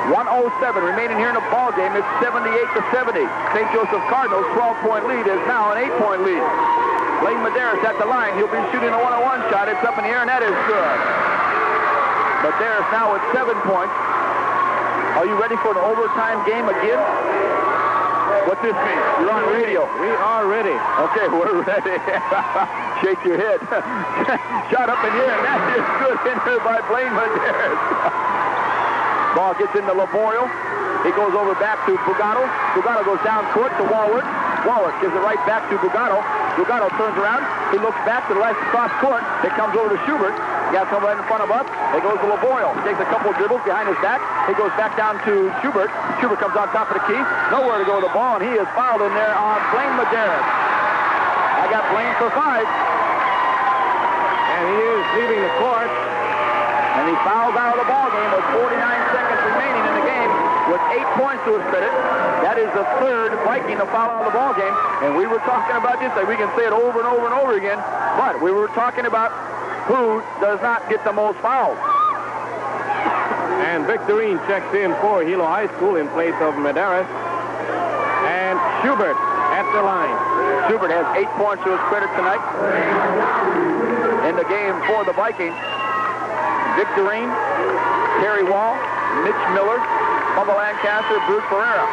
1:07 remaining here in the ball game. It's 78-70. St. Joseph Cardinals' 12-point lead is now an 8-point lead. Blaine Medeiros at the line. He'll be shooting a 1-on-1 shot. It's up in the air, and that is good. Medeiros now with 7 points. Are you ready for an overtime game again? What's this mean? You're on radio. We are ready. Okay, we're ready. Shake your head. Shot up in here, and that is good in here by Blaine Medeiros. Ball gets into LeBoyle. He goes over back to Bugato. Bugato goes down court to Walworth. Walworth gives it right back to Bugato. Bugato turns around. He looks back to the right across court. It comes over to Schubert. Got someone in front of us. There goes to LaBoyle. Takes a couple of dribbles behind his back. He goes back down to Schubert. Schubert comes on top of the key. Nowhere to go with the ball, and he is fouled in there on Blaine Medeiros. I got Blaine for 5. And he is leaving the court. And he fouls out of the ball game with 49 seconds remaining in the game with 8 points to his credit. That is the third Viking to foul out of the ball game. And we were talking about this. We can say it over and over and over again. But we were talking about who does not get the most fouls. And Victorine checks in for Hilo High School in place of Medeiros. And Schubert at the line. Schubert has 8 points to his credit tonight in the game for the Vikings. Victorine, Terry Wall, Mitch Miller, Bubba Lancaster, Bruce Ferreira.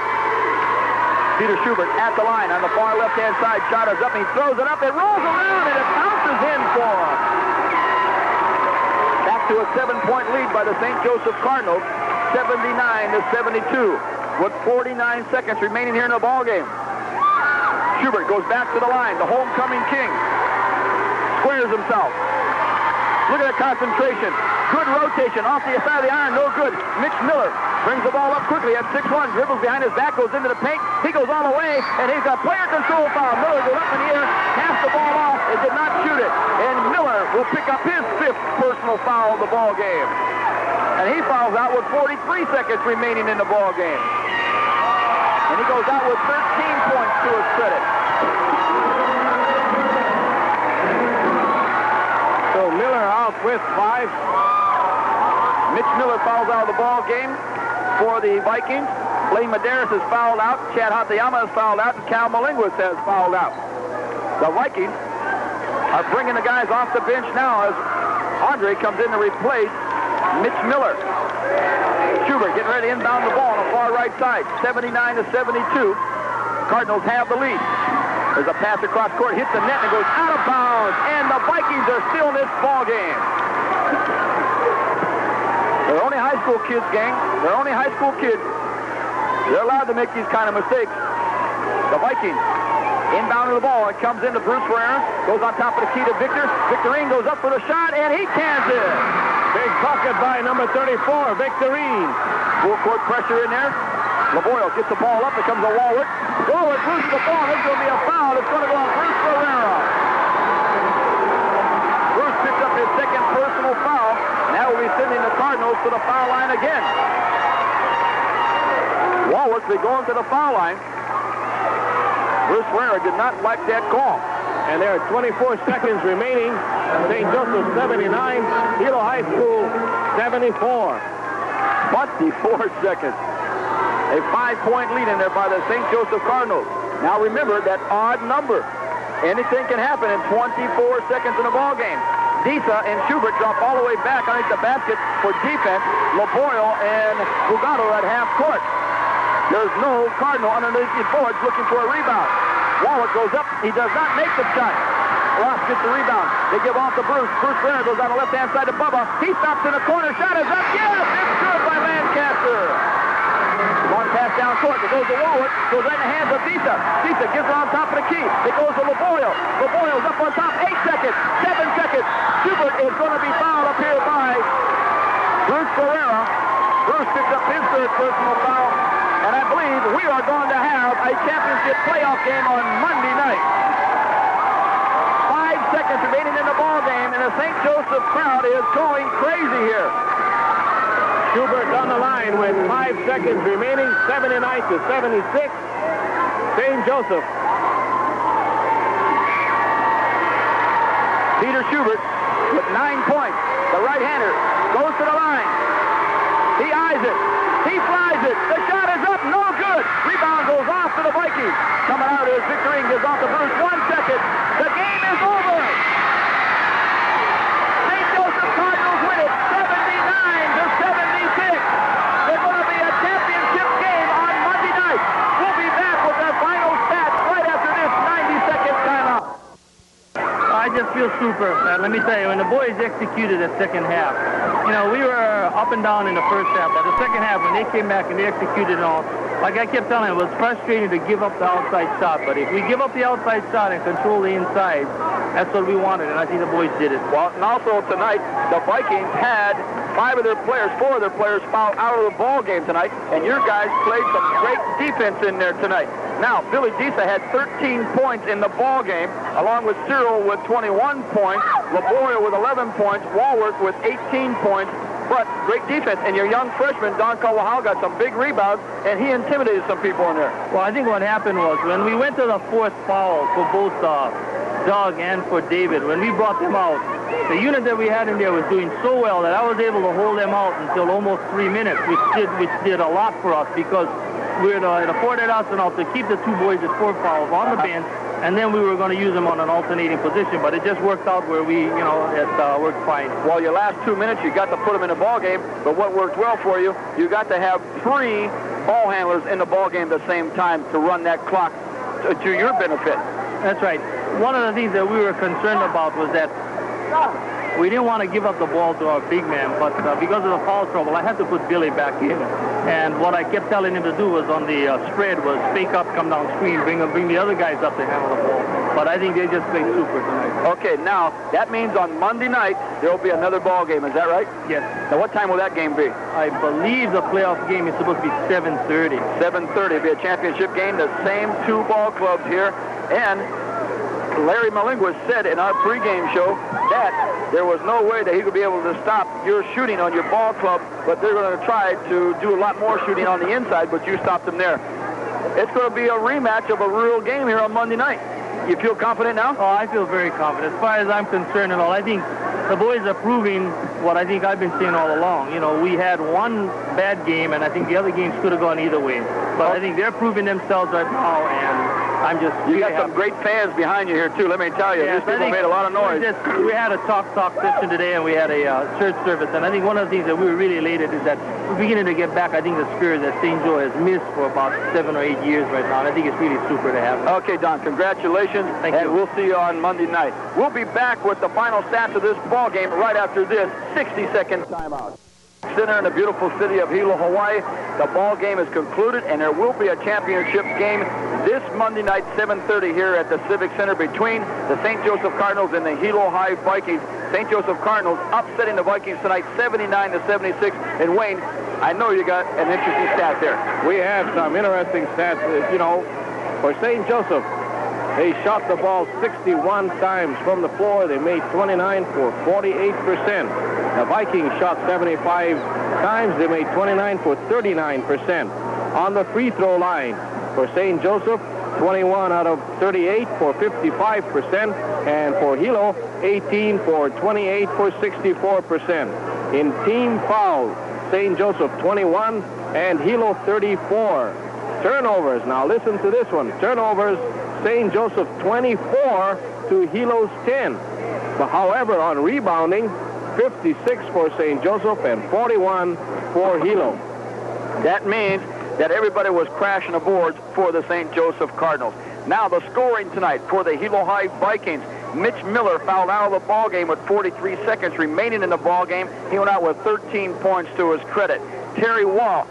Peter Schubert at the line on the far left-hand side. Shot is up, and he throws it up. It rolls around, and it bounces in for him. Back to a 7-point lead by the St. Joseph Cardinals, 79-72, with 49 seconds remaining here in the ballgame. Schubert goes back to the line, the homecoming king. Squares himself. Look at the concentration. Good rotation off the side of the iron, no good. Mitch Miller brings the ball up quickly at 6'1", dribbles behind his back, goes into the paint. He goes all the way, and he's got player control foul. Miller goes up in the air, taps the ball off, and did not shoot it. And Miller will pick up his 5th personal foul of the ball game. And he fouls out with 43 seconds remaining in the ball game. And he goes out with 13 points to his credit. So Miller out with 5. Mitch Miller fouls out of the ball game for the Vikings. Blaine Medeiros is fouled out. Chad Hatayama is fouled out. And Cal Malinguis has fouled out. The Vikings are bringing the guys off the bench now as Andre comes in to replace Mitch Miller. Schubert getting ready to inbound the ball on the far right side. 79-72. Cardinals have the lead. There's a pass across court, hits the net, and goes out of bounds. And the Vikings are still in this ball game. They're only high school kids, gang. They're only high school kids. They're allowed to make these kind of mistakes. The Vikings inbound to the ball. It comes into Bruce Ferreira. Goes on top of the key to Victor. Victorine goes up for the shot, and he cans it. Big bucket by number 34, Victorine. Full court pressure in there. LaBoyle gets the ball up. It comes to Walworth. Walworth loses the ball. There's going to be a foul. It's going to go on Bruce Ferreira. Bruce picks up his 2nd personal foul. Now we'll be sending the Cardinals to the foul line again. Walworth will be going to the foul line. Bruce Ferreira did not like that call. And there are 24 seconds remaining. St. Joseph 79, Hilo High School 74. 24 seconds. A 5-point lead in there by the St. Joseph Cardinals. Now remember that odd number. Anything can happen in 24 seconds in a ball game. Disa and Schubert drop all the way back underneath the basket for defense. LaBoyle and Bugado at half court. There's no Cardinal underneath the boards looking for a rebound. Wallet goes up. He does not make the shot. Ross gets the rebound. They give off to Bruce. Bruce Ferreira goes on the left-hand side to Bubba. He stops in the corner. Shot is up. Yes! It's good by Lancaster. Long pass down court. It goes to Wallet. Goes right in the hands of Disa. Disa gives her on top of the key. It goes to LaBoyle. LaBoyle's up on top. 8 seconds. 7 seconds. Schubert is going to be fouled up here by Bruce Ferreira. Bruce picks up his 3rd personal foul. And I believe we are going to have a championship playoff game on Monday night. 5 seconds remaining in the ball game, and the St. Joseph crowd is going crazy here. Schubert on the line with 5 seconds remaining, 79-76. St. Joseph. Peter Schubert with 9 points. The right-hander goes to the line. He eyes it. He flies it. The shot is up. No good. Rebound goes off to the Vikings. Coming out is Victorine. Gives off to Bruce. 1 second. The game is over. St. Joseph Cardinals win it 79-76. They're going to be a championship game on Monday night. We'll be back with our final stats right after this 90-second timeout. I just feel super. Let me tell you, when the boys executed the second half, you know, we were up and down in the first half, but the second half, when they came back and they executed on like I kept telling him, it was frustrating to give up the outside shot. But if we give up the outside shot and control the inside, that's what we wanted, and I think the boys did it. Well, and also tonight, the Vikings had 4 of their players fouled out of the ball game tonight, and your guys played some great defense in there tonight. Now, Billy Disa had 13 points in the ball game, along with Cyril with 21 points, Laboria with 11 points, Walworth with 18 points, but great defense. And your young freshman, Don Kawahau, got some big rebounds, and he intimidated some people in there. Well, I think what happened was when we went to the 4th foul for both Doug and for David, when we brought them out, the unit that we had in there was doing so well that I was able to hold them out until almost 3 minutes, which did a lot for us because it afforded us to keep the 2 boys at 4 fouls on the bench, and then we were going to use them on an alternating position, but it just worked out where it worked fine. Well, your last 2 minutes, you got to put them in the ball game, but what worked well for you, you got to have 3 ball handlers in the ball game at the same time to run that clock to your benefit. That's right. One of the things that we were concerned about was that we didn't want to give up the ball to our big man, but because of the foul trouble, I had to put Billy back in. And what I kept telling him to do was on the spread was fake up, come down screen, bring the other guys up to handle the ball. But I think they just played super tonight. Okay, now that means on Monday night there will be another ball game. Is that right? Yes. Now what time will that game be? I believe the playoff game is supposed to be 7:30. 7:30. It'll be a championship game. The same 2 ball clubs here, and Larry Malinguis said in our pregame show that there was no way that he could be able to stop your shooting on your ball club, but they're going to try to do a lot more shooting on the inside, but you stopped them there. It's going to be a rematch of a real game here on Monday night. You feel confident now? Oh, I feel very confident. As far as I'm concerned and all, I think the boys are proving what I think I've been saying all along. You know, we had one bad game, and I think the other games could have gone either way. But I think they're proving themselves right now, and I'm just... You got some great fans behind you here, too, let me tell you. Yes, These people made a lot of noise. We had a talk session today, and we had a church service, and I think one of the things that we were really elated is that we're beginning to get back, I think, the spirit that St. Joe has missed for about 7 or 8 years right now, and I think it's really super to have it. Okay, Don, congratulations. Thank you. And we'll see you on Monday night. We'll be back with the final stats of this ball game right after this 60-second timeout. Center in the beautiful city of Hilo, Hawaii. The ball game is concluded, and there will be a championship game this Monday night, 7:30 here at the Civic Center between the St. Joseph Cardinals and the Hilo High Vikings. St. Joseph Cardinals upsetting the Vikings tonight, 79-76. And Wayne, I know you got an interesting stat there. We have some interesting stats. You know, for St. Joseph, they shot the ball 61 times from the floor. They made 29 for 48%. The Vikings shot 75 times. They made 29 for 39%. On the free throw line for St. Joseph, 21 out of 38 for 55%. And for Hilo, 18 for 28 for 64%. In team fouls, St. Joseph 21 and Hilo 34. Turnovers, now listen to this one. Turnovers, St. Joseph 24 to Hilo's 10. But however, on rebounding, 56 for St. Joseph and 41 for Hilo. That means that everybody was crashing the boards for the St. Joseph Cardinals. Now the scoring tonight for the Hilo High Vikings. Mitch Miller fouled out of the ball game with 43 seconds remaining in the ball game. He went out with 13 points to his credit. Terry Wall,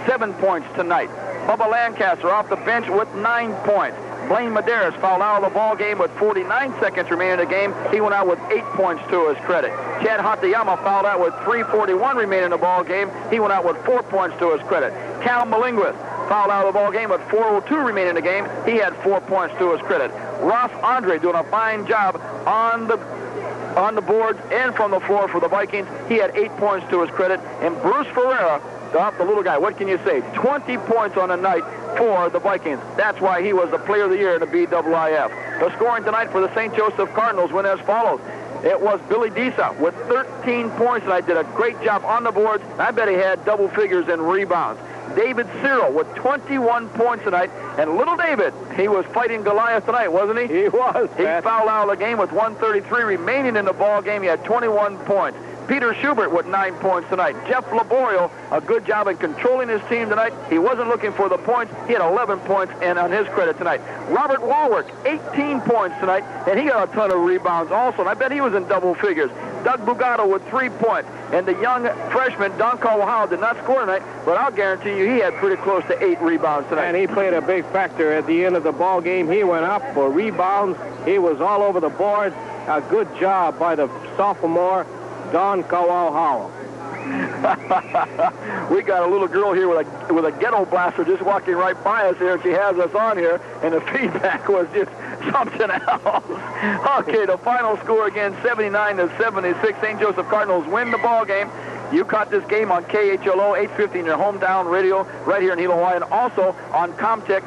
7 points tonight. Bubba Lancaster off the bench with 9 points. Blaine Medeiros fouled out of the ball game with 49 seconds remaining in the game. He went out with 8 points to his credit. Chad Hatayama fouled out with 3:41 remaining in the ball game. He went out with 4 points to his credit. Cal Malinguis fouled out of the ball game with 4:02 remaining in the game. He had 4 points to his credit. Ross Andre doing a fine job on the boards and from the floor for the Vikings. He had 8 points to his credit. And Bruce Ferreira, the little guy, what can you say? 20 points on the night for the Vikings. That's why he was the player of the year in the BIIF. The scoring tonight for the St. Joseph Cardinals went as follows. It was Billy Disa with 13 points tonight. Did a great job on the boards. I bet he had double figures in rebounds. David Cyril with 21 points tonight. And little David, he was fighting Goliath tonight, wasn't he? He was. He fouled out of the game with 1:33 remaining in the ball game. He had 21 points. Peter Schubert with 9 points tonight. Jeff Laborio, a good job in controlling his team tonight. He wasn't looking for the points. He had 11 points and on his credit tonight. Robert Walworth, 18 points tonight, and he got a ton of rebounds also, and I bet he was in double figures. Doug Bugato with 3 points. And the young freshman, Don Kawahau, did not score tonight, but I'll guarantee you he had pretty close to 8 rebounds tonight. And he played a big factor at the end of the ball game. He went up for rebounds. He was all over the board. A good job by the sophomore, Don Kawahau. We got a little girl here with a ghetto blaster just walking right by us here, and she has us on here, and the feedback was just something else. Okay, the final score again, 79-76. St. Joseph Cardinals win the ball game. You caught this game on KHLO 850 in your hometown radio right here in Hilo, Hawaii, and also on Comtech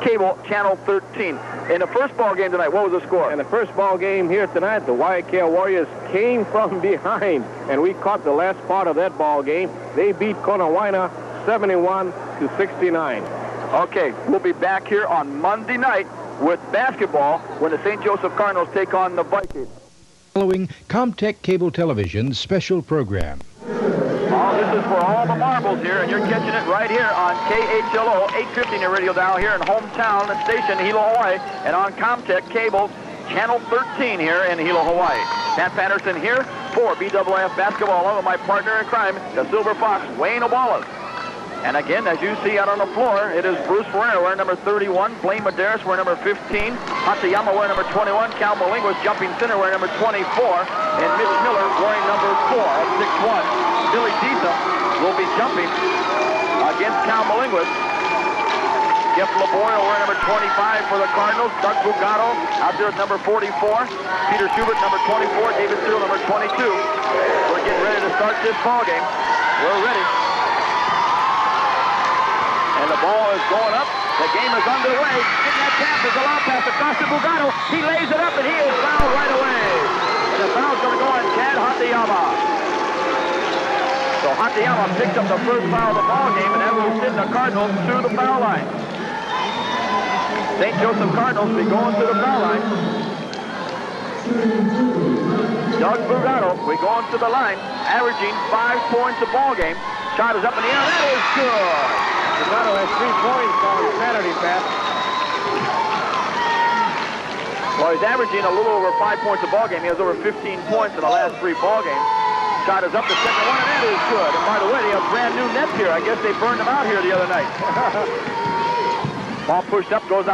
Cable Channel 13. In the first ball game tonight, what was the score? In the first ball game here tonight, the YKL Warriors came from behind, and we caught the last part of that ball game. They beat Conahuina 71-69. Okay, we'll be back here on Monday night with basketball when the St. Joseph Cardinals take on the Vikings. Following Comtech Cable Television's special program. Oh, this is for all the marbles here, and you're catching it right here on KHLO 850 in your radio dial here in hometown station Hilo, Hawaii, and on Comtech Cable Channel 13 here in Hilo, Hawaii. Pat Patterson here for BIIF basketball, along with my partner in crime, the Silver Fox, Wayne Obalas. And again, as you see out on the floor, it is Bruce Ferreira wearing number 31, Blaine Medeiros wearing number 15, Hatsuyama wearing number 21, Cal Malinguas jumping center wearing number 24, and Mitch Miller wearing number 4 at 6'1". Billy Disa will be jumping against Cal Malinguas. Jeff Laborio wearing number 25 for the Cardinals. Doug Bugato out there at number 44. Peter Schubert number 24. David Cyril number 22. We're getting ready to start this ball game. We're ready. And the ball is going up. The game is underway. Getting that pass is a long pass across to Bugato. He lays it up and he is fouled right away. And the foul's going to go on Chad Hatsuyama. So Hatsuyama picked up the first foul of the ball game, and that will send the Cardinals to the foul line. St. Joseph Cardinals will be going to the foul line. Doug Bugato will be going to the line, averaging 5 points a ball game. Shot is up in the air. That is good. Bugato has 3 points on Saturday, Pat. Well, he's averaging a little over 5 points a ball game. He has over 15 points in the last 3 ball games. Shot is up the second one, and that is good. And by the way, they have brand new nets here. I guess they burned them out here the other night. Ball pushed up, goes out.